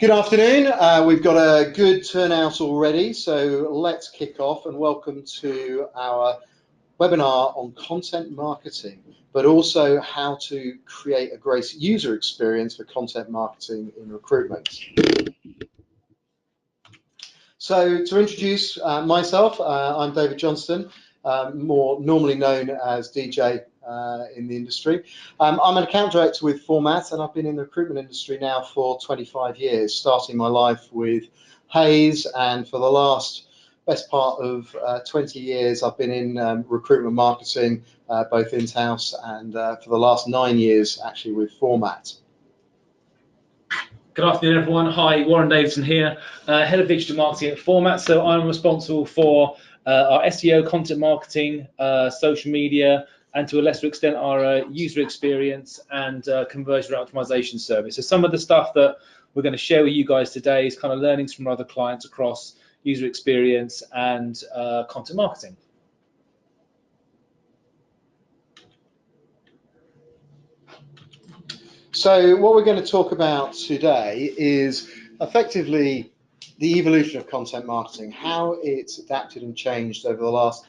Good afternoon. We've got a good turnout already, so let's kick off and welcome to our webinar on content marketing, but also how to create a great user experience for content marketing in recruitment. So to introduce myself, I'm David Johnston, more normally known as DJ in the industry. I'm an account director with Format, and I've been in the recruitment industry now for 25 years, starting my life with Hayes, and for the best part of 20 years I've been in recruitment marketing, both in-house and for the last 9 years actually with Format. Good afternoon, everyone. Hi, Warren Davidson here, Head of Digital Marketing at Format. So I'm responsible for our SEO, content marketing, social media, and to a lesser extent, our user experience and conversion optimization service. So some of the stuff that we're going to share with you guys today is kind of learnings from other clients across user experience and content marketing. So what we're going to talk about today is effectively the evolution of content marketing, how it's adapted and changed over the last,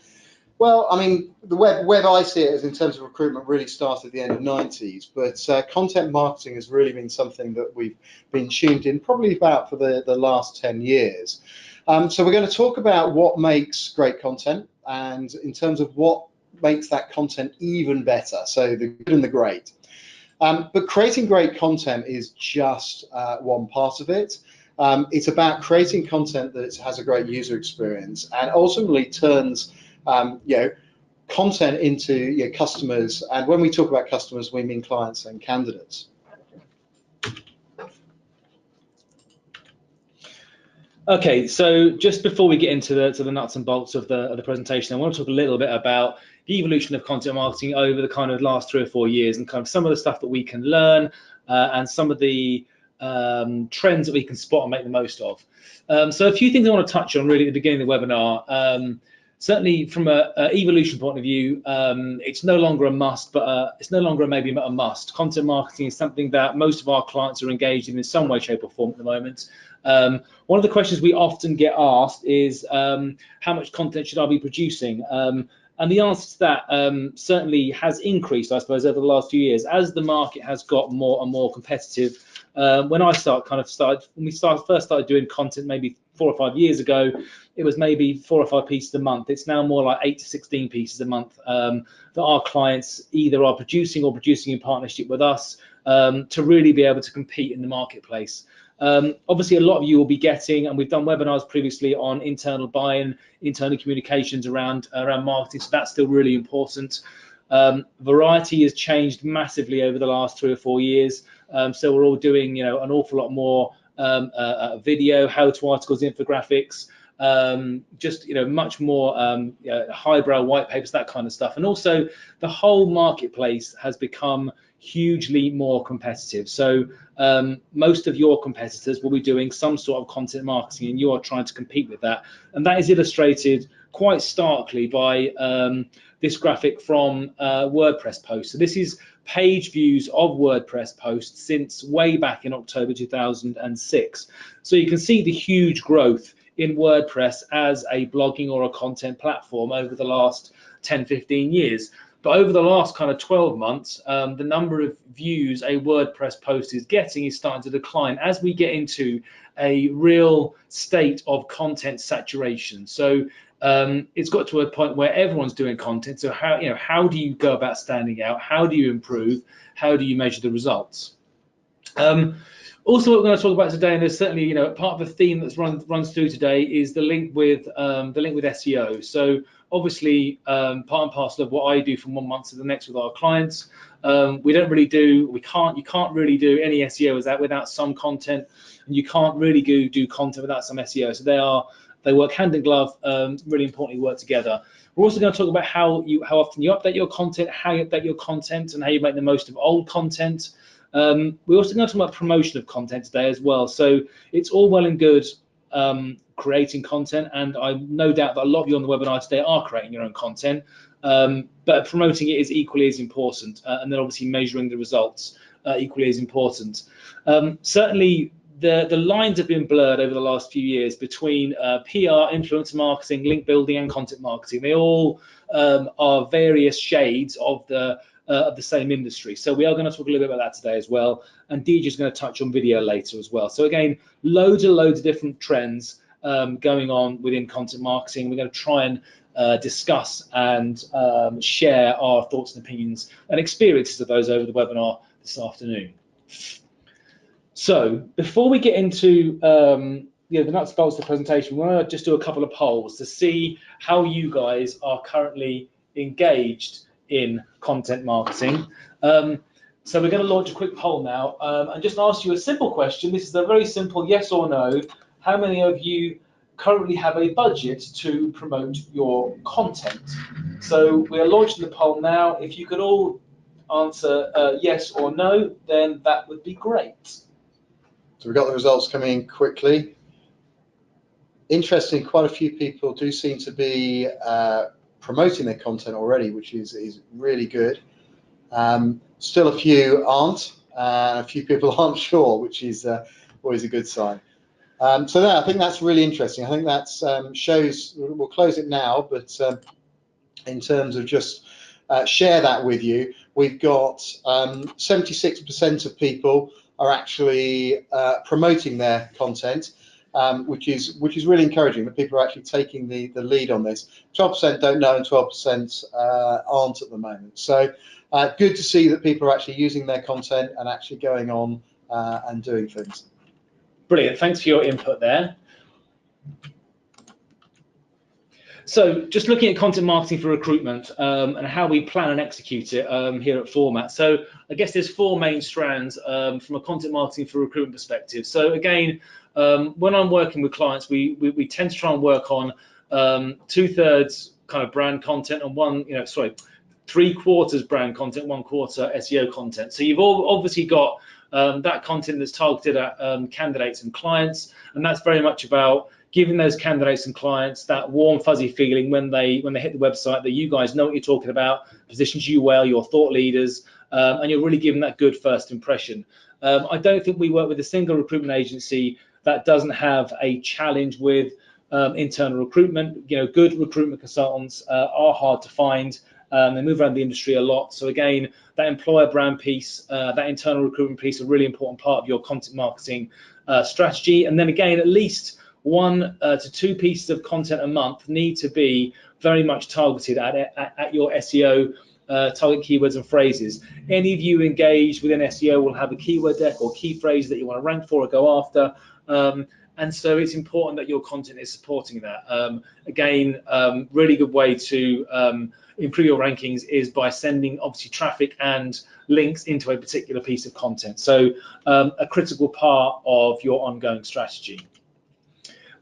well, I mean, the web I see it as in terms of recruitment really started at the end of the 90s, but content marketing has really been something that we've been tuned in probably about for the last 10 years. So we're going to talk about what makes great content and in terms of what makes that content even better, so the good and the great. But creating great content is just one part of it. It's about creating content that has a great user experience and ultimately turns content into customers. And when we talk about customers, we mean clients and candidates. Okay, so just before we get into the nuts and bolts of the presentation, I want to talk a little bit about the evolution of content marketing over the kind of last 3 or 4 years and kind of some of the stuff that we can learn and some of the trends that we can spot and make the most of. So a few things I want to touch on really at the beginning of the webinar. Certainly from an evolution point of view, it's no longer a must, but it's no longer maybe a must. Content marketing is something that most of our clients are engaged in some way, shape or form at the moment. One of the questions we often get asked is how much content should I be producing? And the answer to that certainly has increased, I suppose, over the last few years as the market has got more and more competitive. When we first started doing content maybe 4 or 5 years ago, it was maybe 4 or 5 pieces a month. It's now more like 8 to 16 pieces a month that our clients either are producing or producing in partnership with us to really be able to compete in the marketplace. Obviously, a lot of you will be getting, and we've done webinars previously on internal buy-in, internal communications around marketing, so that's still really important. Variety has changed massively over the last 3 or 4 years, so we're all doing an awful lot more video, how-to articles, infographics, just much more highbrow white papers, that kind of stuff. And also the whole marketplace has become hugely more competitive. So most of your competitors will be doing some sort of content marketing and you are trying to compete with that. And that is illustrated quite starkly by this graphic from WordPress posts. So this is page views of WordPress posts since way back in October 2006. So you can see the huge growth in WordPress as a blogging or a content platform over the last 10, 15 years. But over the last kind of 12 months, the number of views a WordPress post is getting is starting to decline as we get into a real state of content saturation. So it's got to a point where everyone's doing content. So how do you go about standing out? How do you improve? How do you measure the results? Also, what we're going to talk about today, and there's certainly part of the theme that runs through today, is the link with SEO. So obviously, part and parcel of what I do from one month to the next with our clients. You can't really do any SEO without some content, and you can't really do content without some SEO. So they work hand in glove. Really importantly, work together. We're also going to talk about how often you update your content, how you update your content, and how you make the most of old content. We're also going to talk about promotion of content today as well. So it's all well and good creating content, and I no doubt that a lot of you on the webinar today are creating your own content, but promoting it is equally as important, and then obviously measuring the results equally as important. Certainly the lines have been blurred over the last few years between PR, influencer marketing, link building, and content marketing. They all are various shades of the same industry. So we are going to talk a little bit about that today as well. And DJ is going to touch on video later as well. So again, loads of different trends going on within content marketing. We're going to try and discuss and share our thoughts and opinions and experiences of those over the webinar this afternoon. So before we get into the nuts and bolts of the presentation, we want to just do a couple of polls to see how you guys are currently engaged in content marketing. So we're going to launch a quick poll now and just ask you a simple question. This is a very simple yes or no. How many of you currently have a budget to promote your content? So we are launching the poll now. If you could all answer yes or no, then that would be great. So we've got the results coming in quickly. Interesting, quite a few people do seem to be promoting their content already, which is really good. Still a few aren't, a few people aren't sure, which is always a good sign. So there, I think that's really interesting. I think that shows, we'll close it now, but in terms of just share that with you, we've got 76% of people are actually promoting their content, which is really encouraging, that people are actually taking the lead on this. 12% don't know and 12% aren't at the moment. So good to see that people are actually using their content and actually going on and doing things. Brilliant, thanks for your input there. So just looking at content marketing for recruitment and how we plan and execute it here at Format. So I guess there's four main strands from a content marketing for recruitment perspective. So again, when I'm working with clients, we tend to try and work on 2/3 kind of brand content and 3/4 brand content, 1/4 SEO content. So you've obviously got that content that's targeted at candidates and clients, and that's very much about giving those candidates and clients that warm, fuzzy feeling when they hit the website that you guys know what you're talking about, positions you well, you're thought leaders, and you're really giving that good first impression. I don't think we work with a single recruitment agency that doesn't have a challenge with internal recruitment. You know, good recruitment consultants are hard to find. They move around the industry a lot. So again, that employer brand piece, that internal recruitment piece, a really important part of your content marketing strategy. And then again, at least 1 to 2 pieces of content a month need to be very much targeted at your SEO target keywords and phrases. Any of you engaged within SEO will have a keyword deck or key phrases that you want to rank for or go after. And so it's important that your content is supporting that. Again, really good way to improve your rankings is by sending obviously traffic and links into a particular piece of content. So a critical part of your ongoing strategy.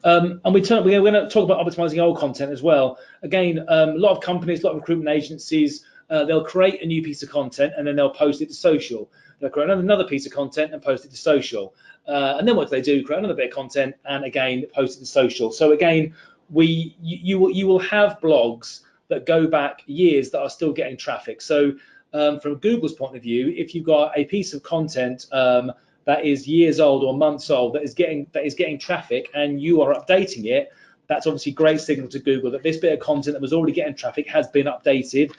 And we're going to talk about optimizing old content as well. Again, a lot of companies, a lot of recruitment agencies, they'll create a new piece of content and then they'll post it to social. They'll create another piece of content and post it to social. And then what do they do? Create another bit of content and again post it to social. So again, you will have blogs that go back years that are still getting traffic. So from Google's point of view, if you've got a piece of content that is years old or months old that is getting traffic and you are updating it, that's obviously great signal to Google that this bit of content that was already getting traffic has been updated.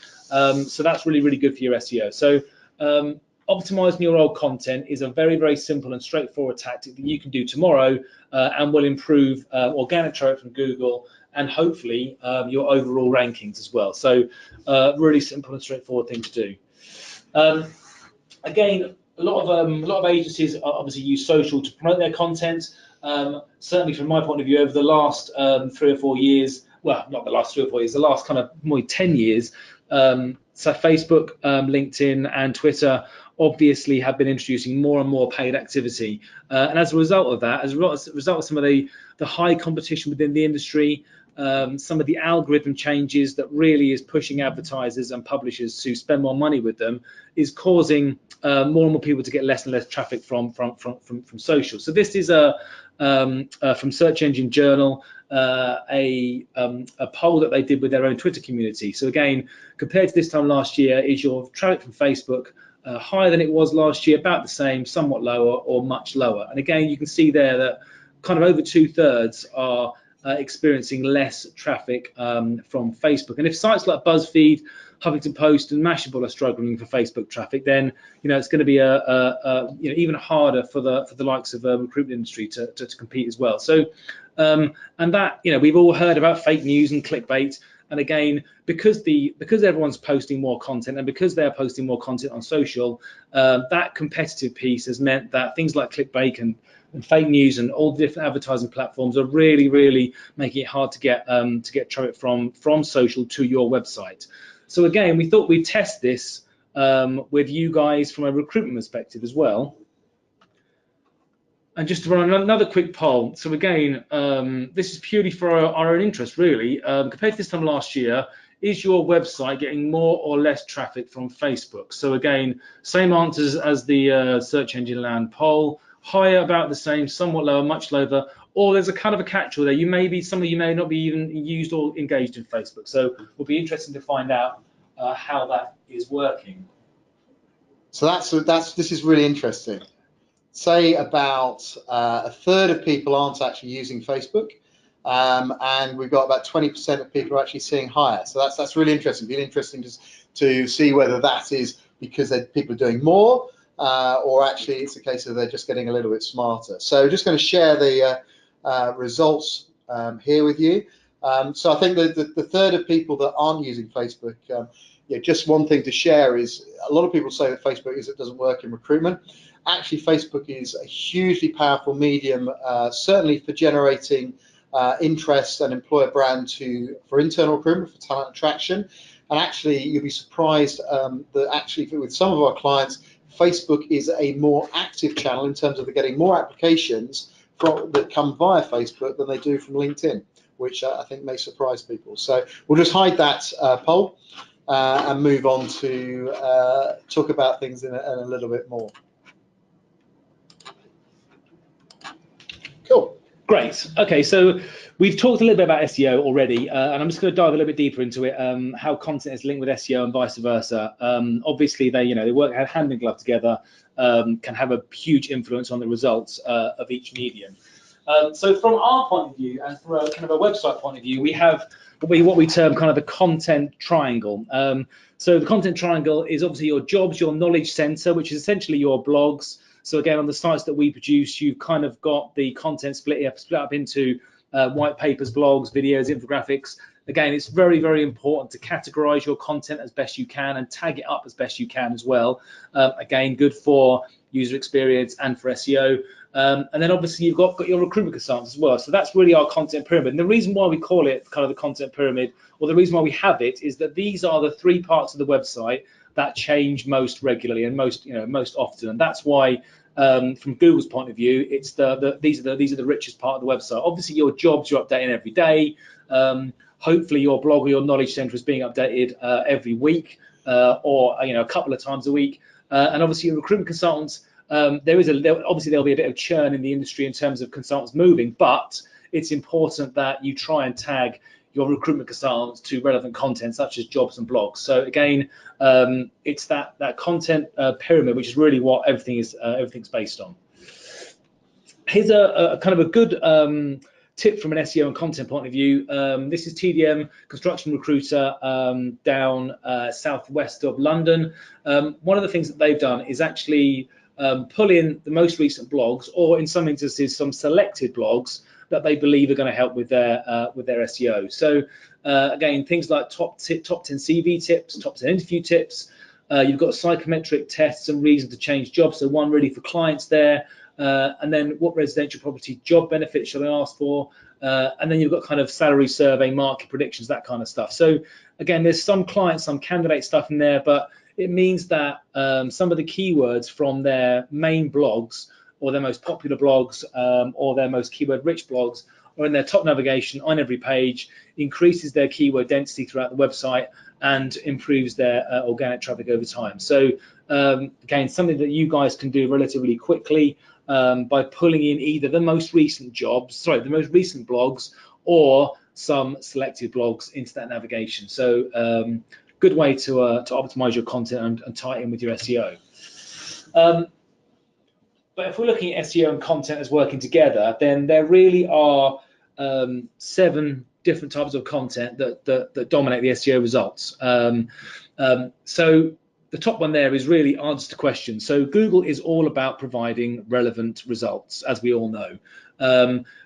So that's really good for your SEO. So optimizing your old content is a very simple and straightforward tactic that you can do tomorrow and will improve organic traffic from Google and hopefully your overall rankings as well. So really simple and straightforward thing to do. Again, a lot of agencies obviously use social to promote their content. Certainly from my point of view, over the last 3 or 4 years, well, not the last 3 or 4 years, the last kind of more 10 years, so Facebook, LinkedIn and Twitter obviously have been introducing more and more paid activity. And as a result of that, as a result of some of the high competition within the industry, some of the algorithm changes that really is pushing advertisers and publishers to spend more money with them is causing more and more people to get less and less traffic from social. So this is from Search Engine Journal, a poll that they did with their own Twitter community. So again, compared to this time last year, is your traffic from Facebook higher than it was last year, about the same, somewhat lower, or much lower. And again, you can see there that kind of over 2/3 are experiencing less traffic from Facebook. And if sites like BuzzFeed, Huffington Post, and Mashable are struggling for Facebook traffic, then it's going to be even harder for the likes of the recruitment industry to compete as well. So and that we've all heard about fake news and clickbait. And again, because everyone's posting more content, and because they're posting more content on social, that competitive piece has meant that things like clickbait and fake news and all the different advertising platforms are really making it hard to get traffic from social to your website. So again, we thought we'd test this with you guys from a recruitment perspective as well. And just to run another quick poll. So again, this is purely for our own interest, really. Compared to this time last year, is your website getting more or less traffic from Facebook? So again, same answers as the search engine land poll. Higher, about the same, somewhat lower, much lower, or there's a kind of a catch-all there. Some of you may not be even used or engaged in Facebook. So it'll be interesting to find out how that is working. So this is really interesting. Say about 1/3 of people aren't actually using Facebook, and we've got about 20% of people are actually seeing higher. So that's really interesting. It'll be interesting to see whether that is because people are doing more, or actually it's a case of they're just getting a little bit smarter. So just going to share the results here with you. So I think that the 1/3 of people that aren't using Facebook, just one thing to share is a lot of people say that Facebook doesn't work in recruitment. Actually, Facebook is a hugely powerful medium, certainly for generating interest and employer brand for internal recruitment, for talent attraction. And actually, you'll be surprised that actually with some of our clients, Facebook is a more active channel in terms of they're getting more applications that come via Facebook than they do from LinkedIn, which I think may surprise people. So we'll just hide that poll and move on to talk about things in a little bit more. Cool. Great. Okay, so we've talked a little bit about SEO already, and I'm just going to dive a little bit deeper into it. How content is linked with SEO and vice versa. Obviously, they work hand in glove together. Can have a huge influence on the results of each medium. So from our point of view, and from a kind of a website point of view, we have what we term kind of the content triangle. So the content triangle is obviously your jobs, your knowledge center, which is essentially your blogs. So again, on the sites that we produce, you've kind of got the content split up into white papers, blogs, videos, infographics. Again, it's very important to categorize your content as best you can and tag it up as best you can as well. Again, good for user experience and for SEO. And then obviously you've got your recruitment consultants as well. So that's really our content pyramid. And the reason why we call it kind of the content pyramid, or the reason why we have it, is that these are the 3 parts of the website that change most regularly and most often. And that's why from Google's point of view, it's these are the richest part of the website. Obviously your jobs you're updating every day. Hopefully your blog or your knowledge center is being updated every week or a couple of times a week. And obviously your recruitment consultants, obviously there'll be a bit of churn in the industry in terms of consultants moving, but it's important that you try and tag your recruitment consultants to relevant content such as jobs and blogs. So again, it's that content pyramid, which is really what everything's based on. Here's a kind of a good tip from an SEO and content point of view. This is TDM Construction Recruiter down southwest of London. One of the things that they've done is actually pull in the most recent blogs, or in some instances some selected blogs that they believe are going to help with their SEO. So again, things like top 10 CV tips, top 10 interview tips. You've got psychometric tests and reasons to change jobs. So one really for clients there. And then what residential property job benefits should I ask for? And then you've got kind of salary survey, market predictions, that kind of stuff. So again, there's some client, some candidate stuff in there, but it means that some of the keywords from their main blogs or their most popular blogs or their most keyword-rich blogs are in their top navigation on every page, increases their keyword density throughout the website, and improves their organic traffic over time. So again, something that you guys can do relatively quickly by pulling in either the most recent blogs, or some selected blogs into that navigation. So good way to optimize your content and tie it in with your SEO. But if we're looking at SEO and content as working together, then there really are 7 different types of content that dominate the SEO results. So the top one there is really answers to questions. So Google is all about providing relevant results, as we all know.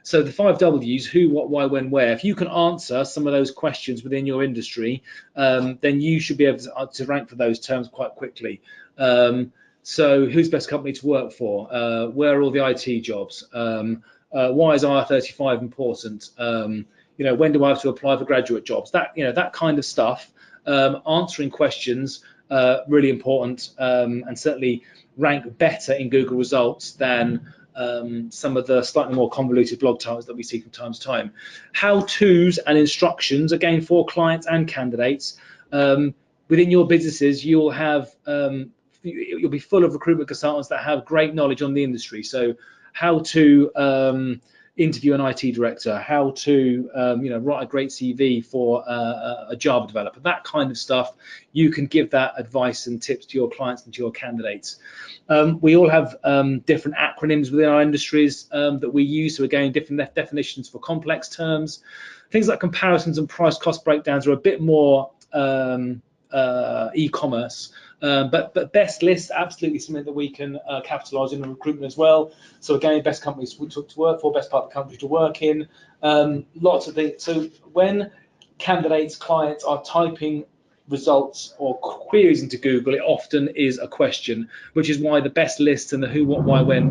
So the 5 W's, who, what, why, when, where, if you can answer some of those questions within your industry, then you should be able to rank for those terms quite quickly. So who's the best company to work for? Where are all the IT jobs? Why is IR35 important? When do I have to apply for graduate jobs? That kind of stuff. Answering questions, really important, and certainly rank better in Google results than some of the slightly more convoluted blog titles that we see from time to time. How-tos and instructions, again, for clients and candidates. Within your businesses, you'll be full of recruitment consultants that have great knowledge on the industry. So how to interview an IT director, how to write a great CV for a Java developer, that kind of stuff. You can give that advice and tips to your clients and to your candidates. We all have different acronyms within our industries that we use. So again, different definitions for complex terms. Things like comparisons and price cost breakdowns are a bit more e-commerce. But best list, absolutely something that we can capitalize in recruitment as well. So again, best companies to work for, best part of the country to work in, lots of things. So when candidates, clients are typing results or queries into Google, it often is a question, which is why the best lists and the who, what, why, when,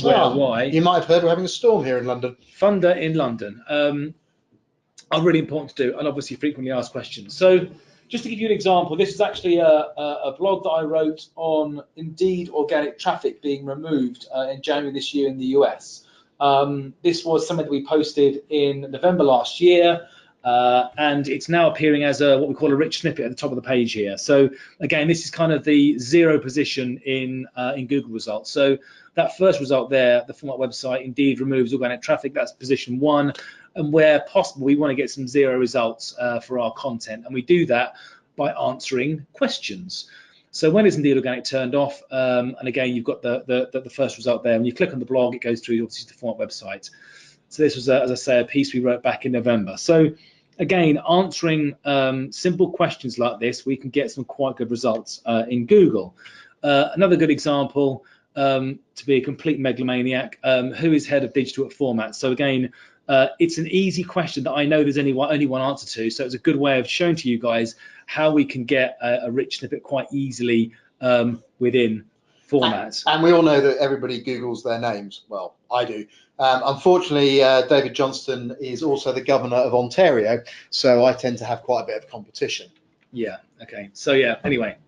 where, why. You might have heard we're having a storm here in London. Thunder in London are really important to do, and obviously frequently asked questions. So just to give you an example, this is actually a blog that I wrote on Indeed organic traffic being removed in January this year in the US. This was something that we posted in November last year, and it's now appearing as what we call a rich snippet at the top of the page here. So again, this is kind of the 0 position in Google results. So that first result there, the format website Indeed removes organic traffic, that's position 1. And where possible, we want to get some 0 results for our content, and we do that by answering questions. So when is Indeed Organic turned off? And again, you've got the first result there. When you click on the blog, it goes through obviously the format website. So this was, as I say, a piece we wrote back in November. So again, answering simple questions like this, we can get some quite good results in Google. Another good example, to be a complete megalomaniac, who is head of digital at Format? So again, it's an easy question that I know there's only one answer to, so it's a good way of showing to you guys how we can get a rich snippet quite easily within Format. And we all know that everybody Googles their names. Well, I do. Unfortunately, David Johnston is also the governor of Ontario, so I tend to have quite a bit of competition. Yeah, okay. So yeah, anyway.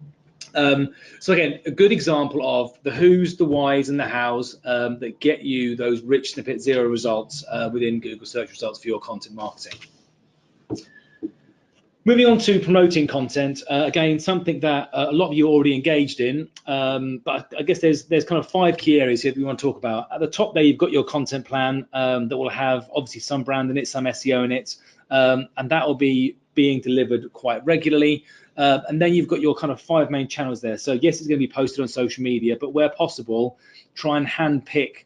So again, a good example of the who's, the whys, and the hows that get you those rich snippet 0 results within Google search results for your content marketing. Moving on to promoting content, again, something that a lot of you are already engaged in, but I guess there's kind of 5 key areas here that we want to talk about. At the top there, you've got your content plan that will have obviously some brand in it, some SEO in it, and that will be being delivered quite regularly. And then you've got your kind of 5 main channels there. So yes, it's going to be posted on social media, but where possible, try and handpick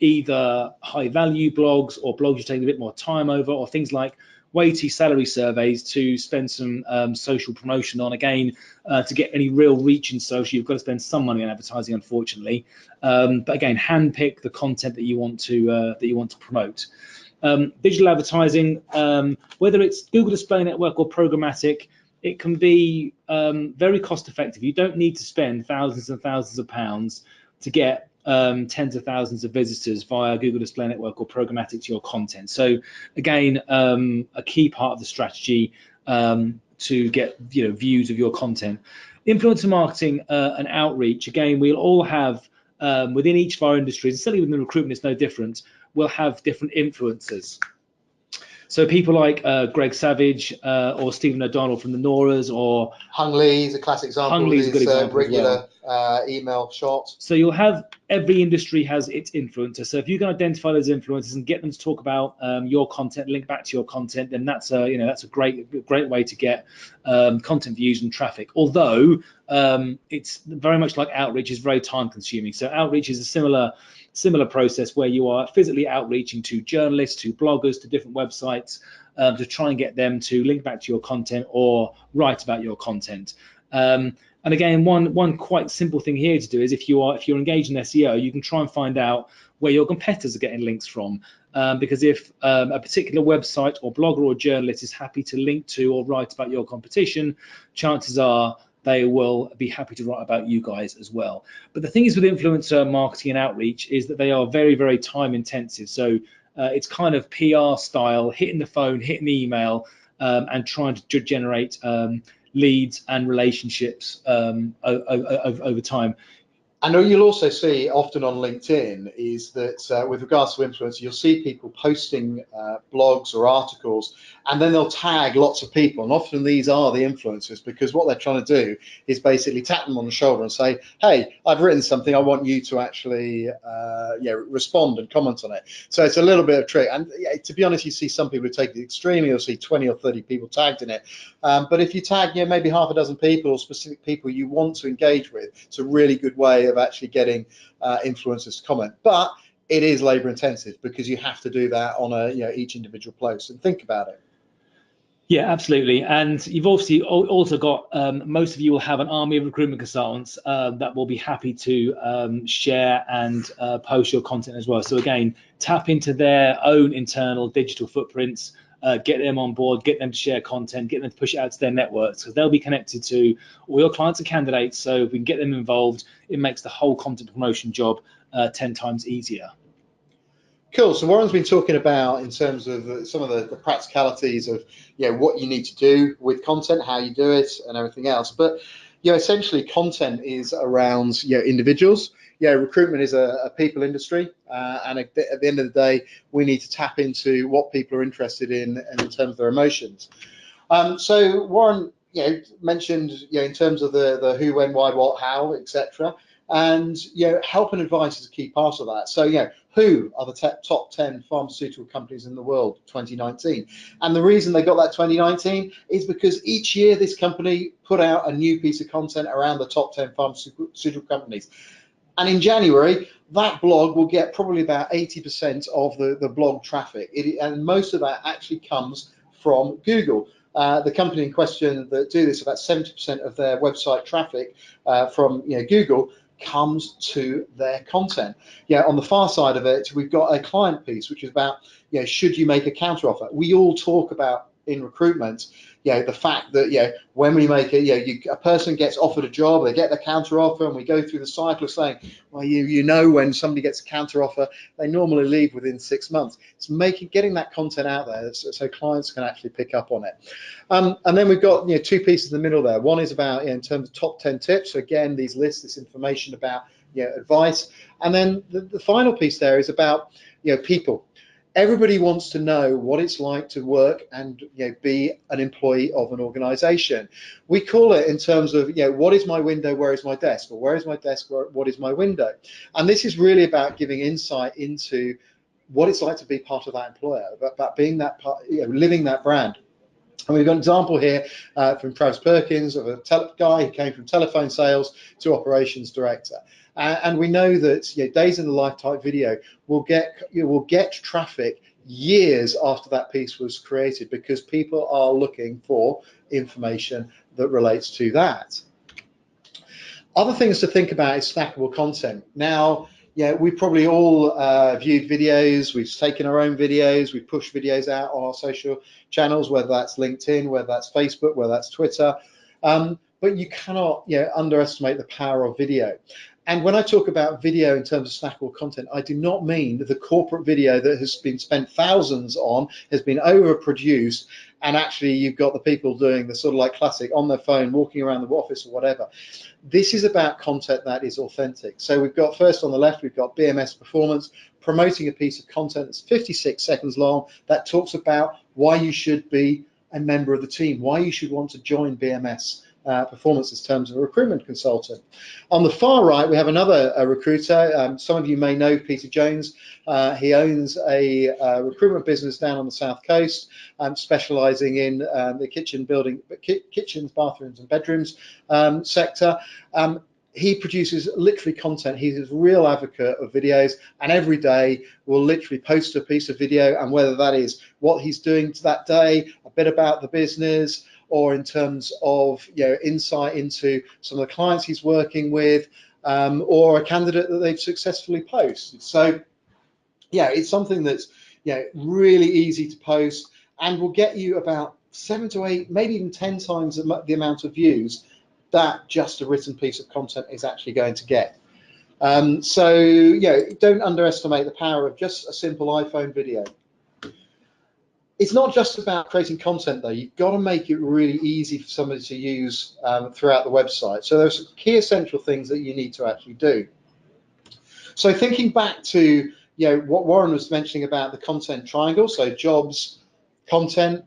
either high value blogs or blogs you take a bit more time over, or things like weighty salary surveys to spend some social promotion on. Again, to get any real reach in social, you've got to spend some money on advertising, unfortunately. But again, handpick the content that you want to promote. Digital advertising, whether it's Google Display Network or programmatic, it can be very cost effective. You don't need to spend thousands and thousands of pounds to get tens of thousands of visitors via Google Display Network or programmatic to your content. So again, a key part of the strategy to get views of your content. Influencer marketing and outreach, again, we'll all have within each of our industries, and certainly within recruitment it's no different, we'll have different influencers. So people like Greg Savage or Stephen O'Donnell from the Noras, or Hung Lee's a classic example. Hung Lee's a good example regular as well. Email shots. So you'll have, every industry has its influencer. So if you can identify those influencers and get them to talk about your content, link back to your content, then that's a that's a great way to get content views and traffic. Although it's very much like outreach, is very time consuming. So outreach is a similar process where you are physically outreaching to journalists, to bloggers, to different websites to try and get them to link back to your content or write about your content. And again, one quite simple thing here to do is if you're engaged in SEO, you can try and find out where your competitors are getting links from. Because if a particular website or blogger or journalist is happy to link to or write about your competition, chances are they will be happy to write about you guys as well. But the thing is with influencer marketing and outreach is that they are very, very time intensive. So it's kind of PR style, hitting the phone, hitting the email, and trying to generate leads and relationships over time. And you'll also see often on LinkedIn is that with regards to influence, you'll see people posting blogs or articles, and then they'll tag lots of people. And often these are the influencers, because what they're trying to do is basically tap them on the shoulder and say, hey, I've written something, I want you to actually respond and comment on it. So it's a little bit of trick. And to be honest, you see some people who take it extremely, you'll see 20 or 30 people tagged in it. But if you tag maybe half a dozen people or specific people you want to engage with, it's a really good way of actually getting influencers to comment. But it is labor intensive, because you have to do that on each individual post. And think about it. Yeah, absolutely. And you've obviously also got, most of you will have an army of recruitment consultants that will be happy to share and post your content as well. So again, tap into their own internal digital footprints, get them on board, get them to share content, get them to push it out to their networks, because they'll be connected to all your clients and candidates. So if we can get them involved, it makes the whole content promotion job 10 times easier. Cool. So Warren's been talking about, in terms of some of the practicalities of what you need to do with content, how you do it, and everything else. But essentially, content is around individuals. Recruitment is a people industry, and at the end of the day, we need to tap into what people are interested in terms of their emotions. So Warren, mentioned in terms of the who, when, why, what, how, etc. And help and advice is a key part of that. So who are the top 10 pharmaceutical companies in the world 2019? And the reason they got that 2019 is because each year this company put out a new piece of content around the top 10 pharmaceutical companies. And in January, that blog will get probably about 80% of the blog traffic. And most of that actually comes from Google. The company in question that do this, about 70% of their website traffic from Google comes to their content. On the far side of it, we've got a client piece, which is about should you make a counteroffer. We all talk about in recruitment the fact that when we make a person gets offered a job, they get the counteroffer, and we go through the cycle of saying, well, when somebody gets a counteroffer, they normally leave within 6 months. It's getting that content out there so clients can actually pick up on it. And then we've got two pieces in the middle there. One is about in terms of top 10 tips. So again, these lists, this information about advice, and then the final piece there is about people. Everybody wants to know what it's like to work and be an employee of an organization. We call it in terms of what is my window, where is my desk, or where is my desk, what is my window. And this is really about giving insight into what it's like to be part of that employer, about being that part, living that brand. And we've got an example here from Travis Perkins of a guy who came from telephone sales to operations director. And we know that days in the life type video will get traffic years after that piece was created, because people are looking for information that relates to that. Other things to think about is snackable content. Now, we've probably all viewed videos, we've taken our own videos, we've pushed videos out on our social channels, whether that's LinkedIn, whether that's Facebook, whether that's Twitter. But you cannot underestimate the power of video. And when I talk about video in terms of snackable content, I do not mean the corporate video that has been spent thousands on, has been overproduced, and actually you've got the people doing the sort of like classic on their phone, walking around the office or whatever. This is about content that is authentic. So we've got, first on the left, we've got BMS Performance promoting a piece of content that's 56 seconds long that talks about why you should be a member of the team, why you should want to join BMS Performance in terms of a recruitment consultant. On the far right, we have another recruiter. Some of you may know Peter Jones. He owns a recruitment business down on the south coast, specialising in the kitchens, bathrooms, and bedrooms sector. He produces literally content. He's a real advocate of videos, and every day will literally post a piece of video, and whether that is what he's doing that day, a bit about the business, or in terms of insight into some of the clients he's working with, or a candidate that they've successfully posted. So yeah, it's something that's really easy to post and will get you about 7 to 8, maybe even 10 times the amount of views that just a written piece of content is actually going to get. So don't underestimate the power of just a simple iPhone video. It's not just about creating content though. You've got to make it really easy for somebody to use throughout the website. So there's some key essential things that you need to actually do. So thinking back to what Warren was mentioning about the content triangle, so jobs, content,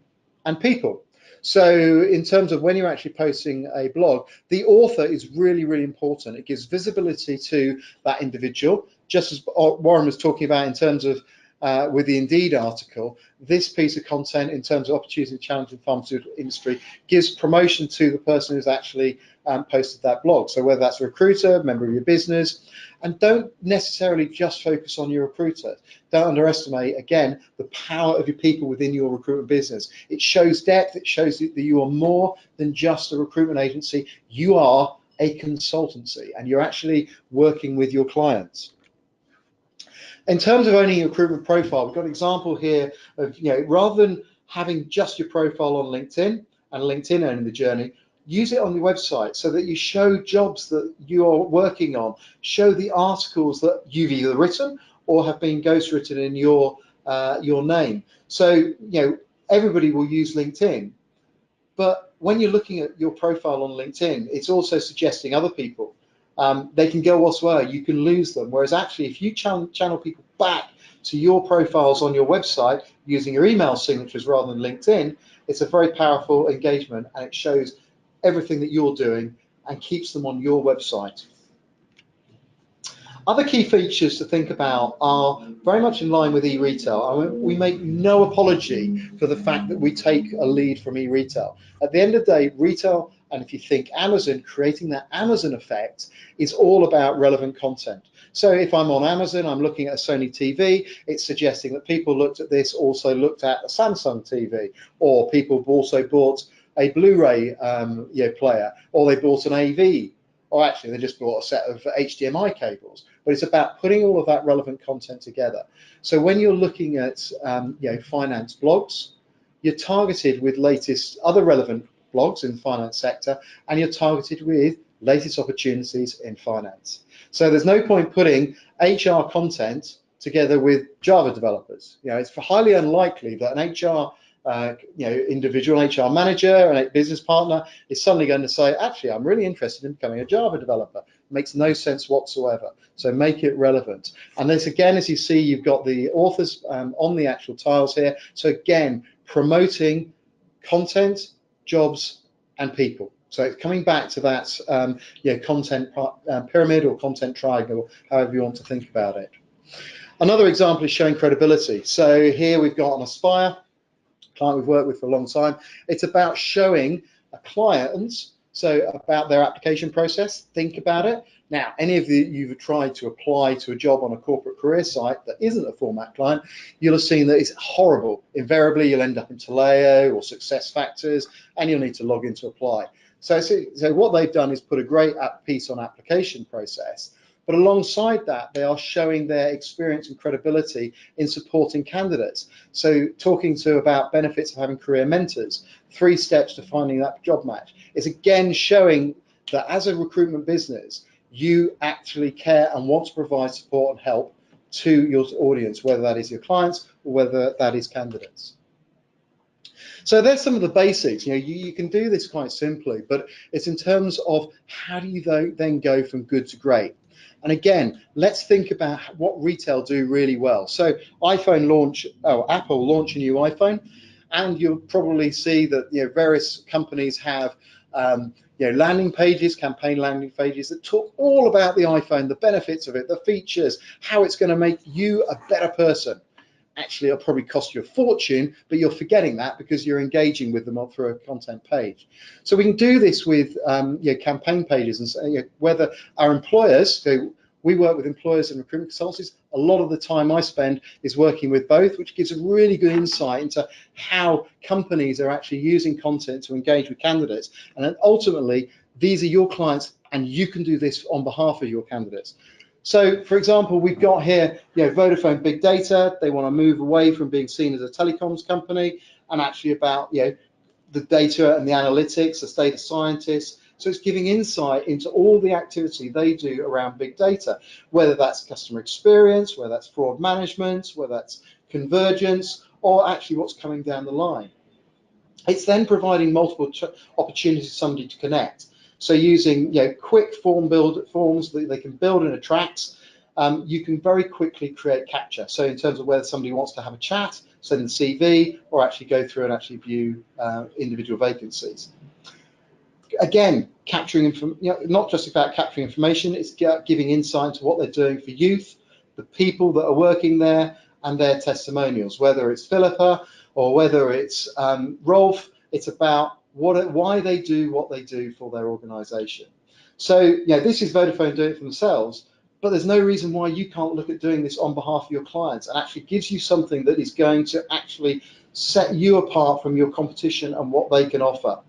and people. So in terms of when you're actually posting a blog, the author is really, really important. It gives visibility to that individual, just as Warren was talking about in terms of with the Indeed article. This piece of content in terms of opportunity and challenge in the pharmaceutical industry gives promotion to the person who's actually posted that blog. So whether that's a recruiter, member of your business, and don't necessarily just focus on your recruiter. Don't underestimate, again, the power of your people within your recruitment business. It shows depth, it shows that you are more than just a recruitment agency. You are a consultancy, and you're actually working with your clients. In terms of owning your recruitment profile, we've got an example here of, rather than having just your profile on LinkedIn and LinkedIn owning the journey, use it on your website so that you show jobs that you're working on, show the articles that you've either written or have been ghostwritten in your name. So, everybody will use LinkedIn, but when you're looking at your profile on LinkedIn, it's also suggesting other people. They can go elsewhere, you can lose them. Whereas actually, if you channel people back to your profiles on your website using your email signatures rather than LinkedIn, it's a very powerful engagement, and it shows everything that you're doing and keeps them on your website. Other key features to think about are very much in line with e-retail. I mean, we make no apology for the fact that we take a lead from e-retail. At the end of the day, retail, and if you think Amazon, creating that Amazon effect is all about relevant content. So if I'm on Amazon, I'm looking at a Sony TV, it's suggesting that people looked at this, also looked at a Samsung TV, or people also bought a Blu-ray player, or they bought an AV, or actually they just bought a set of HDMI cables. But it's about putting all of that relevant content together. So when you're looking at finance blogs, you're targeted with latest other relevant blogs in the finance sector, and you're targeted with latest opportunities in finance. So there's no point putting HR content together with Java developers. It's highly unlikely that an HR individual, an HR manager, and a business partner is suddenly going to say, actually, I'm really interested in becoming a Java developer. It makes no sense whatsoever. So make it relevant. And this, again, as you see, you've got the authors on the actual tiles here. So again, promoting content, jobs, and people. So it's coming back to that content pyramid or content triangle, however you want to think about it. Another example is showing credibility. So here we've got on Aspire, client we've worked with for a long time. It's about showing a client, so about their application process, think about it. Now, any of you've tried to apply to a job on a corporate career site that isn't a format client, you'll have seen that it's horrible. Invariably, you'll end up in Taleo or SuccessFactors, and you'll need to log in to apply. So what they've done is put a great piece on application process, but alongside that, they are showing their experience and credibility in supporting candidates. So talking about benefits of having career mentors, 3 steps to finding that job match. It's again showing that as a recruitment business, you actually care and want to provide support and help to your audience, whether that is your clients or whether that is candidates. So there's some of the basics. You can do this quite simply, but it's in terms of how do you then go from good to great. And again, let's think about what retail do really well. So Apple launch a new iPhone, and you'll probably see that various companies have landing pages, campaign landing pages that talk all about the iPhone, the benefits of it, the features, how it's going to make you a better person. Actually, it'll probably cost you a fortune, but you're forgetting that because you're engaging with them through a content page. So we can do this with campaign pages, and so, whether our employers, so we work with employers and recruitment consultancies, a lot of the time I spend is working with both, which gives a really good insight into how companies are actually using content to engage with candidates. And then ultimately, these are your clients, and you can do this on behalf of your candidates. So, for example, we've got here, Vodafone Big Data. They want to move away from being seen as a telecoms company and actually about, the data and the analytics, as data scientists. So it's giving insight into all the activity they do around big data, whether that's customer experience, whether that's fraud management, whether that's convergence, or actually what's coming down the line. It's then providing multiple opportunities for somebody to connect. So using quick forms that they can build in a tracks, you can very quickly create capture. So in terms of whether somebody wants to have a chat, send the CV, or actually go through and actually view individual vacancies. Again, capturing not just about capturing information, it's giving insight into what they're doing for youth, the people that are working there, and their testimonials. Whether it's Philippa or whether it's Rolf, it's about why they do what they do for their organisation. So this is Vodafone doing it for themselves, but there's no reason why you can't look at doing this on behalf of your clients, and actually gives you something that is going to actually set you apart from your competition and what they can offer.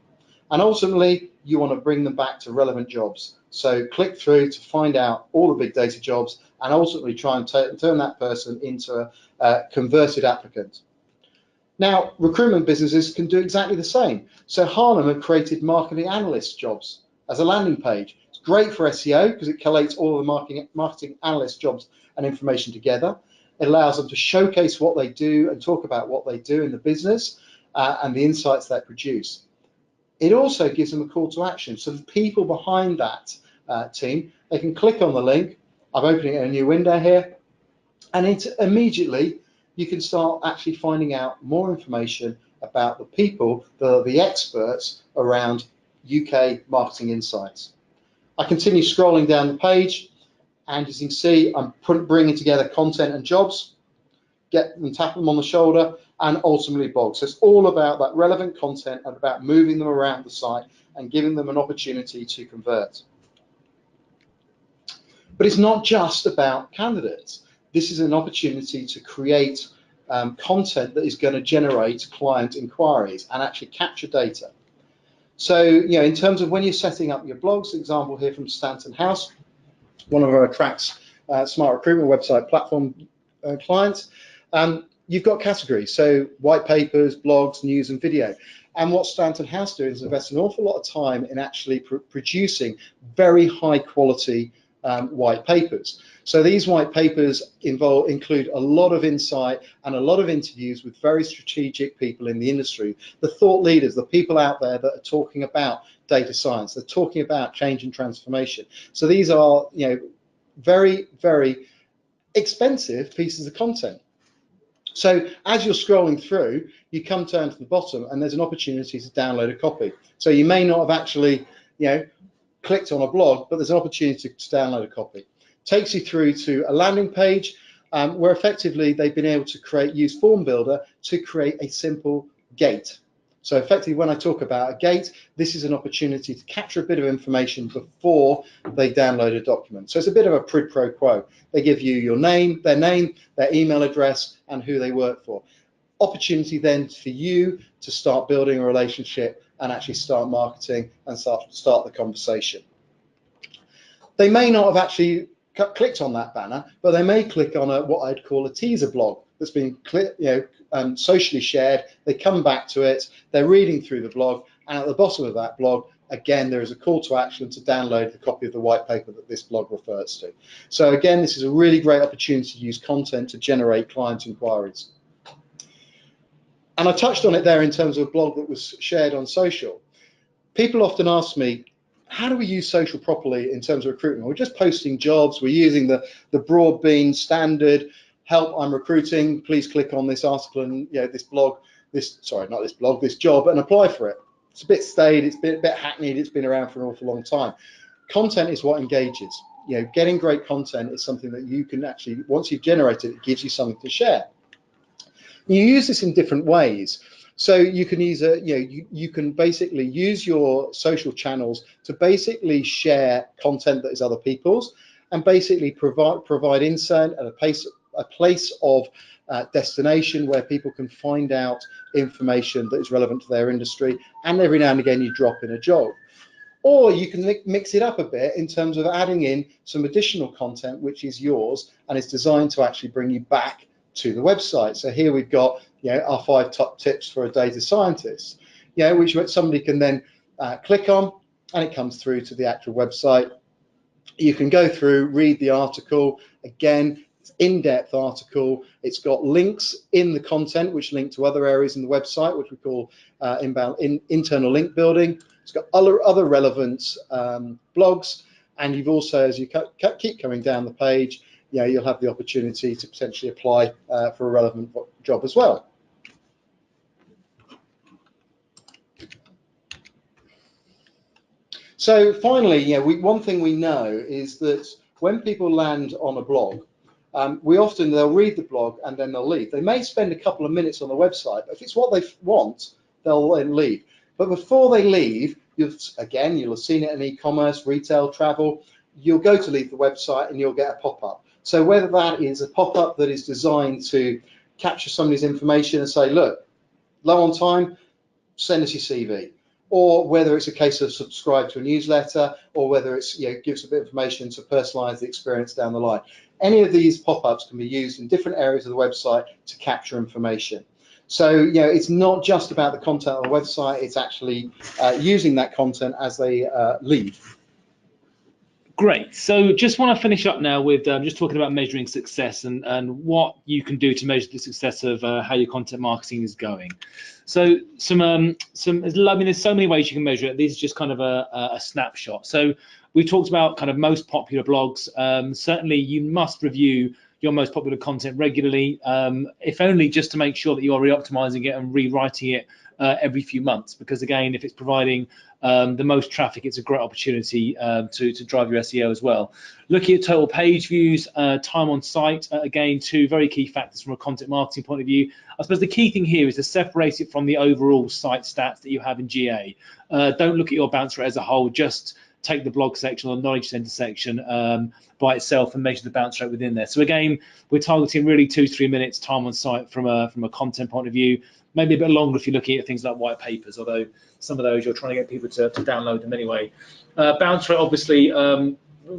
And ultimately, you want to bring them back to relevant jobs. So click through to find out all the big data jobs, and ultimately try and turn that person into a converted applicant. Now, recruitment businesses can do exactly the same. So Harnham have created marketing analyst jobs as a landing page. It's great for SEO because it collates all of the marketing analyst jobs and information together. It allows them to showcase what they do and talk about what they do in the business and the insights they produce. It also gives them a call to action. So the people behind that team, they can click on the link. I'm opening a new window here, and immediately you can start actually finding out more information about the people that are the experts around UK marketing insights. I continue scrolling down the page, and as you can see, I'm bringing together content and jobs, get them, tap them on the shoulder, and ultimately blogs. So it's all about that relevant content and about moving them around the site and giving them an opportunity to convert. But it's not just about candidates. This is an opportunity to create content that is going to generate client inquiries and actually capture data. So, in terms of when you're setting up your blogs, example here from Stanton House, one of our Attracts smart recruitment website platform clients, you've got categories, so white papers, blogs, news, and video. And what Stanton House do is invest an awful lot of time in actually producing very high quality white papers. So these white papers include a lot of insight and a lot of interviews with very strategic people in the industry, the thought leaders, the people out there that are talking about data science, they're talking about change and transformation. So these are, very, very expensive pieces of content. So as you're scrolling through, you come down to the bottom and there's an opportunity to download a copy. So you may not have actually, clicked on a blog, but there's an opportunity to download a copy. Takes you through to a landing page where effectively they've been able to use Form Builder to create a simple gate. So effectively, when I talk about a gate, this is an opportunity to capture a bit of information before they download a document. So it's a bit of a quid pro quo. They give you your name, their email address, and who they work for. Opportunity then for you to start building a relationship and actually start marketing and start the conversation. They may not have actually clicked on that banner, but they may click on what I'd call a teaser blog that's been socially shared. They come back to it, they're reading through the blog, and at the bottom of that blog, again, there is a call to action to download the copy of the white paper that this blog refers to. So again, this is a really great opportunity to use content to generate client inquiries. And I touched on it there in terms of a blog that was shared on social. People often ask me, how do we use social properly in terms of recruitment? We're just posting jobs, we're using the broad bean standard, help, I'm recruiting, please click on this article and this blog, this job and apply for it. It's a bit staid, it's a bit hackneyed, it's been around for an awful long time. Content is what engages. Getting great content is something that you can actually, once you've generated, it gives you something to share. You use this in different ways. So you can use you can basically use your social channels to basically share content that is other people's, and basically provide insight at a place of destination where people can find out information that is relevant to their industry, and every now and again you drop in a job. Or you can mix it up a bit in terms of adding in some additional content which is yours and is designed to actually bring you back to the website. So here we've got our 5 top tips for a data scientist, which somebody can then click on, and it comes through to the actual website. You can go through, read the article. Again, it's in-depth article. It's got links in the content which link to other areas in the website, which we call internal link building. It's got other relevant blogs, and you've also, as you keep coming down the page, you'll have the opportunity to potentially apply for a relevant job as well. So finally, one thing we know is that when people land on a blog, they'll read the blog and then they'll leave. They may spend a couple of minutes on the website, but if it's what they want, they'll then leave. But before they leave, you'll have seen it in e-commerce, retail, travel, you'll go to leave the website and you'll get a pop-up. So whether that is a pop-up that is designed to capture somebody's information and say, look, low on time, send us your CV, or whether it's a case of subscribe to a newsletter, or whether it's gives a bit of information to personalize the experience down the line. Any of these pop-ups can be used in different areas of the website to capture information. So it's not just about the content on the website, it's actually using that content as they leave. Great. So just want to finish up now with just talking about measuring success and what you can do to measure the success of how your content marketing is going. So there's so many ways you can measure it. This is just kind of a snapshot. So we talked about kind of most popular blogs. Certainly you must review your most popular content regularly, if only just to make sure that you are re-optimizing it and rewriting it every few months, because again, if it's providing the most traffic, it's a great opportunity to drive your SEO as well. Looking at total page views, time on site, again, 2 very key factors from a content marketing point of view. I suppose the key thing here is to separate it from the overall site stats that you have in GA. Don't look at your bounce rate as a whole, just take the blog section or knowledge center section by itself and measure the bounce rate within there. So again, we're targeting really 2-3 minutes time on site from a content point of view, maybe a bit longer if you're looking at things like white papers, although some of those you're trying to get people to download them anyway. Bounce rate, obviously,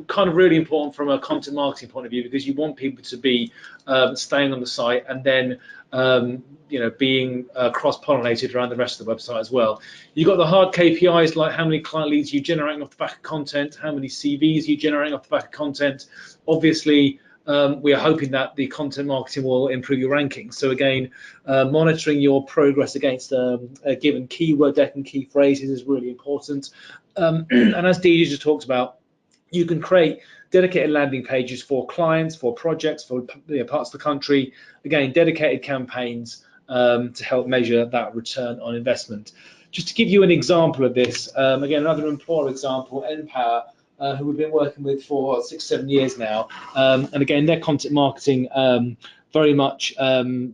kind of really important from a content marketing point of view, because you want people to be staying on the site and then being cross-pollinated around the rest of the website as well. You've got the hard KPIs like how many client leads you're generating off the back of content, how many CVs you're generating off the back of content. Obviously, we are hoping that the content marketing will improve your rankings. So again, monitoring your progress against a given keyword deck and key phrases is really important. And as DJ just talked about, you can create dedicated landing pages for clients, for projects, for parts of the country. Again, dedicated campaigns to help measure that return on investment. Just to give you an example of this, again, another employer example, Empower, who we've been working with for 6-7 years now. And again, their content marketing very much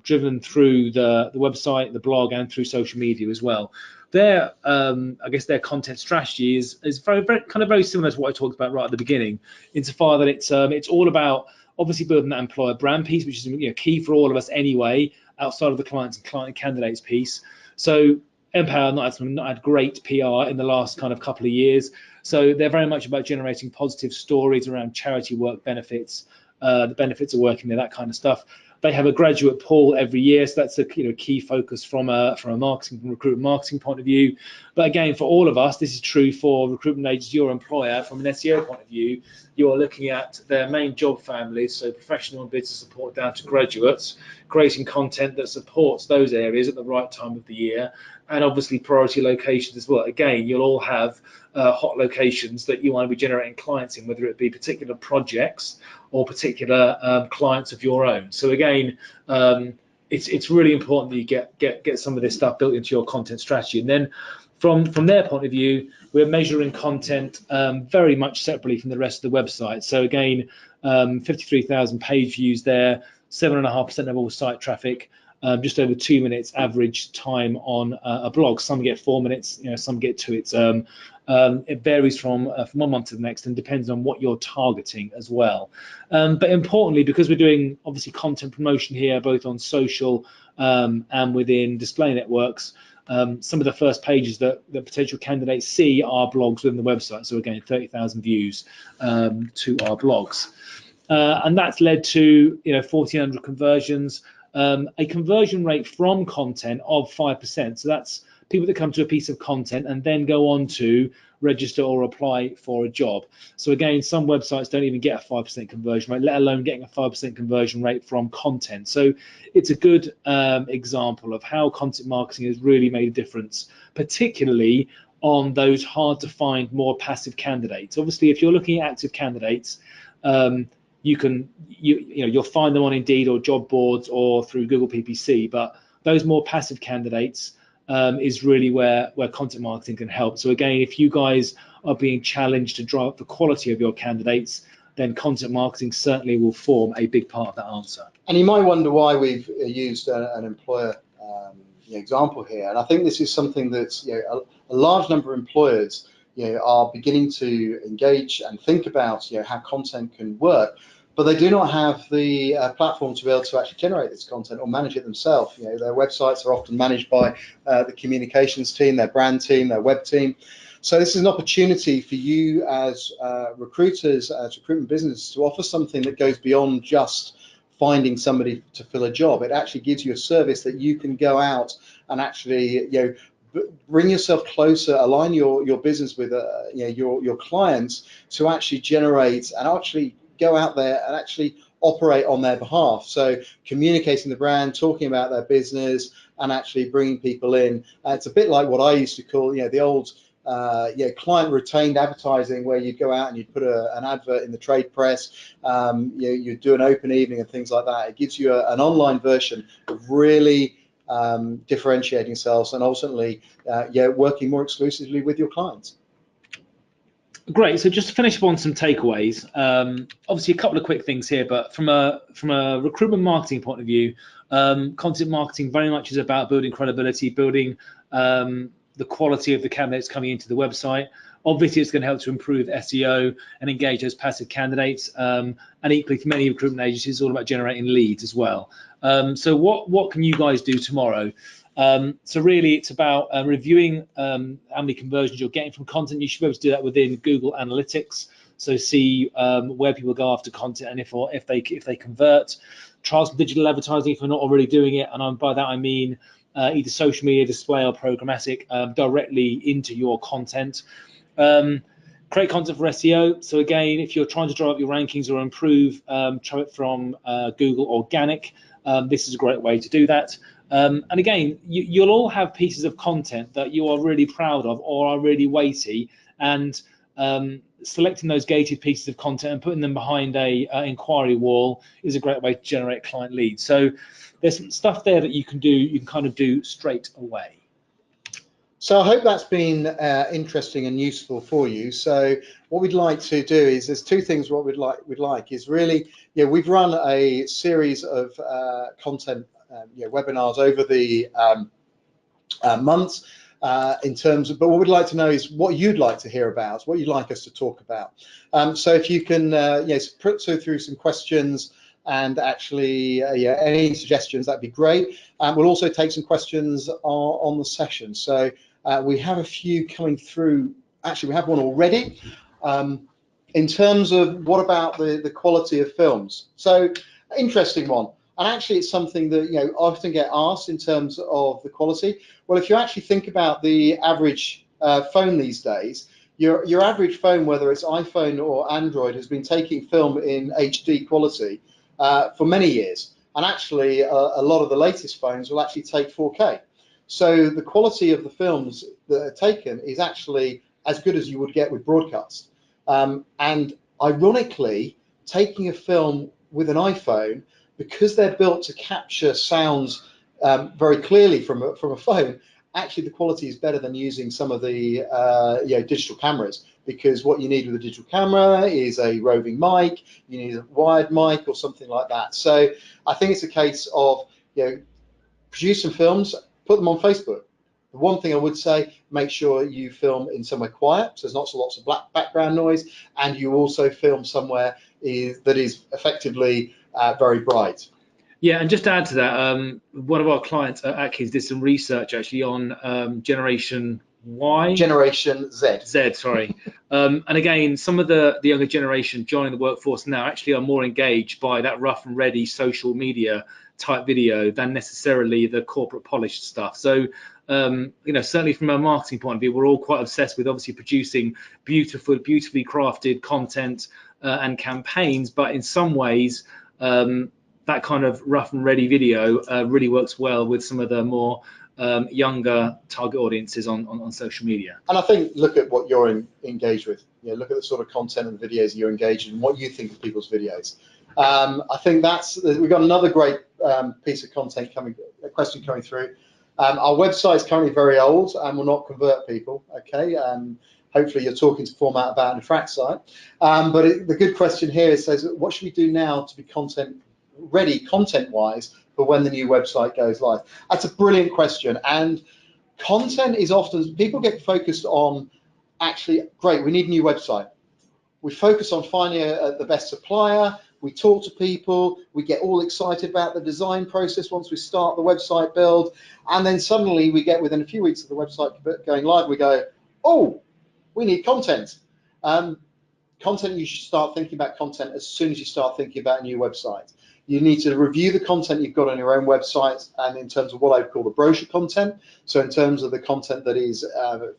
driven through the website, the blog, and through social media as well. Their, I guess, their content strategy is very similar to what I talked about right at the beginning, insofar that it's all about obviously building that employer brand piece, which is key for all of us anyway, outside of the clients and client candidates piece. So Empower not had great PR in the last kind of couple of years, so they're very much about generating positive stories around charity work benefits, the benefits of working there, that kind of stuff. They have a graduate pool every year, so that's a key focus from a recruitment marketing point of view. But again, for all of us, this is true for recruitment agents, your employer. From an SEO point of view, you are looking at their main job families, so professional and business support down to graduates, creating content that supports those areas at the right time of the year, and obviously priority locations as well. Again, you'll all have hot locations that you want to be generating clients in, whether it be particular projects or particular clients of your own. So again, it's really important that you get some of this stuff built into your content strategy. And then from their point of view, we're measuring content very much separately from the rest of the website. So again, 53,000 page views there, 7.5% of all site traffic, just over 2 minutes average time on a blog. Some get 4 minutes, some get 2. It varies from one month to the next and depends on what you're targeting as well. But importantly, because we're doing obviously content promotion here, both on social and within display networks, some of the first pages that potential candidates see are blogs within the website. So again, 30,000 views to our blogs. And that's led to 1,400 conversions, a conversion rate from content of 5%. So that's people that come to a piece of content and then go on to register or apply for a job. So again, some websites don't even get a 5% conversion rate, let alone getting a 5% conversion rate from content. So it's a good example of how content marketing has really made a difference, particularly on those hard to find, more passive candidates. Obviously, if you're looking at active candidates, you'll find them on Indeed or job boards or through Google PPC, but those more passive candidates is really where content marketing can help. So again, if you guys are being challenged to drive up the quality of your candidates, then content marketing certainly will form a big part of that answer. And you might wonder why we've used an employer example here, and I think this is something that a large number of employers are beginning to engage and think about how content can work, but they do not have the platform to be able to actually generate this content or manage it themselves. Their websites are often managed by the communications team, their brand team, their web team. So this is an opportunity for you as recruiters, as recruitment businesses, to offer something that goes beyond just finding somebody to fill a job. It actually gives you a service that you can go out and actually bring yourself closer, align your business with your clients to actually generate and actually go out there and actually operate on their behalf. So communicating the brand, talking about their business, and actually bringing people in. It's a bit like what I used to call the old client retained advertising, where you'd go out and you'd put an advert in the trade press, you'd do an open evening and things like that. It gives you an online version of really differentiating yourselves and ultimately working more exclusively with your clients. Great. So just to finish up on some takeaways, obviously a couple of quick things here, but from a recruitment marketing point of view, content marketing very much is about building credibility, building the quality of the candidates coming into the website. Obviously, it's going to help to improve SEO and engage those passive candidates. And equally, for many recruitment agencies, it's all about generating leads as well. So what can you guys do tomorrow? So really, it's about reviewing how many conversions you're getting from content. You should be able to do that within Google Analytics. So see where people go after content and if they convert. Try some digital advertising if you're not already doing it, and by that I mean either social media, display, or programmatic directly into your content. Create content for SEO. So again, if you're trying to drive up your rankings or improve traffic from Google Organic, this is a great way to do that. And again, you'll all have pieces of content that you are really proud of or are really weighty, and selecting those gated pieces of content and putting them behind a inquiry wall is a great way to generate client leads. So there's some stuff there that you can kind of do straight away. So I hope that's been interesting and useful for you. So what we'd like to do is, there's two things. What we'd like is really, we've run a series of content webinars over the months in terms of, but what we'd like to know is what you'd like to hear about, what you'd like us to talk about. So if you can put through some questions and actually any suggestions, that'd be great. We'll also take some questions on the session. So we have a few coming through. Actually, we have one already. In terms of what about the quality of films? So interesting one. And actually, it's something that I often get asked in terms of the quality. Well, if you actually think about the average phone these days, your average phone, whether it's iPhone or Android, has been taking film in HD quality for many years. And actually, a lot of the latest phones will actually take 4K. So the quality of the films that are taken is actually as good as you would get with broadcast. And ironically, taking a film with an iPhone, because they're built to capture sounds very clearly from a phone, actually the quality is better than using some of the digital cameras, because what you need with a digital camera is a roving mic, you need a wired mic or something like that. So I think it's a case of produce some films, put them on Facebook. The one thing I would say, make sure you film in somewhere quiet, so there's not so lots of black background noise, and you also film somewhere that is effectively very bright. Yeah, and just to add to that, one of our clients at Atkins did some research actually on Generation Z, sorry. And again, some of the younger generation joining the workforce now actually are more engaged by that rough and ready social media type video than necessarily the corporate polished stuff. So certainly from a marketing point of view, we're all quite obsessed with obviously producing beautifully crafted content and campaigns, but in some ways that kind of rough and ready video really works well with some of the more younger target audiences on social media. And I think look at what you're engaged with. Look at the sort of content and videos you're engaged in, and what you think of people's videos. I think we've got another great piece of content a question coming through. Our website is currently very old and will not convert people. Okay. Hopefully you're talking to format about an attract site. But the good question here says, what should we do now to be ready content-wise for when the new website goes live? That's a brilliant question. And content is often, people get focused on, actually, great, we need a new website. We focus on finding the best supplier, we talk to people, we get all excited about the design process once we start the website build, and then suddenly we get within a few weeks of the website going live, we go, oh, we need content. Content, you should start thinking about content as soon as you start thinking about a new website. You need to review the content you've got on your own website, and in terms of what I would call the brochure content, so in terms of the content that is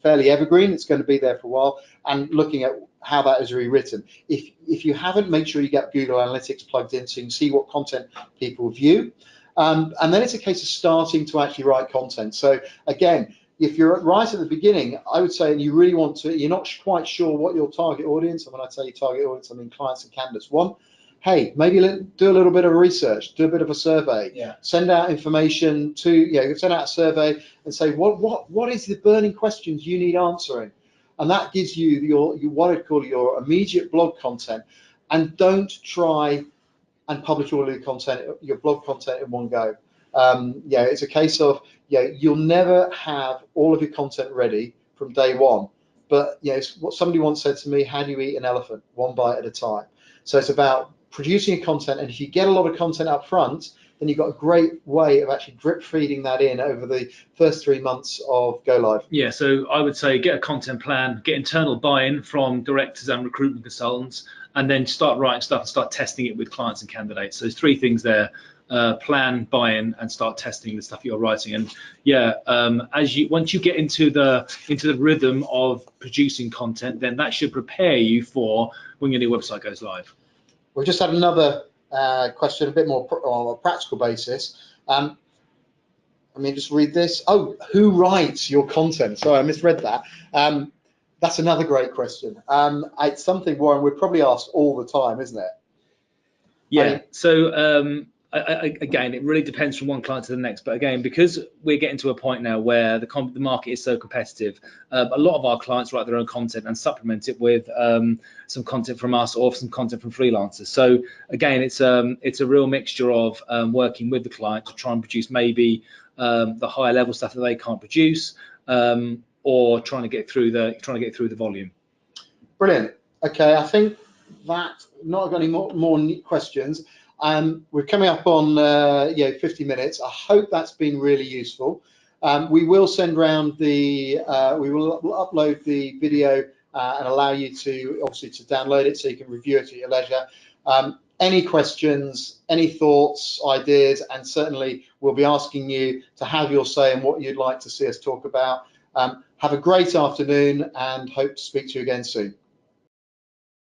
fairly evergreen, it's going to be there for a while, and looking at how that is rewritten. If you haven't, make sure you get Google Analytics plugged in so you can see what content people view. And then it's a case of starting to actually write content. So again, if you're right at the beginning, I would say, and you really want to, you're not quite sure what your target audience, and when I say target audience, I mean clients and candidates want, hey, maybe do a little bit of research, do a bit of a survey, send out information to, send out a survey and say, what is the burning questions you need answering? And that gives you what I'd call your immediate blog content. And don't try and publish all of your blog content in one go. It's a case of, you'll never have all of your content ready from day one. But it's what somebody once said to me, how do you eat an elephant? One bite at a time. So it's about producing your content, and if you get a lot of content up front, then you've got a great way of actually drip feeding that in over the first 3 months of go live. Yeah, so I would say get a content plan, get internal buy-in from directors and recruitment consultants, and then start writing stuff and start testing it with clients and candidates. So there's 3 things there: plan, buy-in, and start testing the stuff you're writing. And once you get into the rhythm of producing content, then that should prepare you for when your new website goes live. We've just had another question, a bit more on a practical basis. Let me just read this. Oh, who writes your content? Sorry, I misread that. That's another great question. It's something, Warren, we're probably asked all the time, isn't it? Yeah. Again, it really depends from one client to the next. But again, because we're getting to a point now where the market is so competitive, a lot of our clients write their own content and supplement it with some content from us or some content from freelancers. So again, it's a real mixture of working with the client to try and produce maybe the higher level stuff that they can't produce, or trying to get through the volume. Brilliant. Okay, I think that not got any more questions. We're coming up on 50 minutes. I hope that's been really useful. We will send round we'll upload the video and allow you to obviously to download it so you can review it at your leisure. any questions, any thoughts, ideas, and certainly we'll be asking you to have your say in what you'd like to see us talk about. Have a great afternoon and hope to speak to you again soon.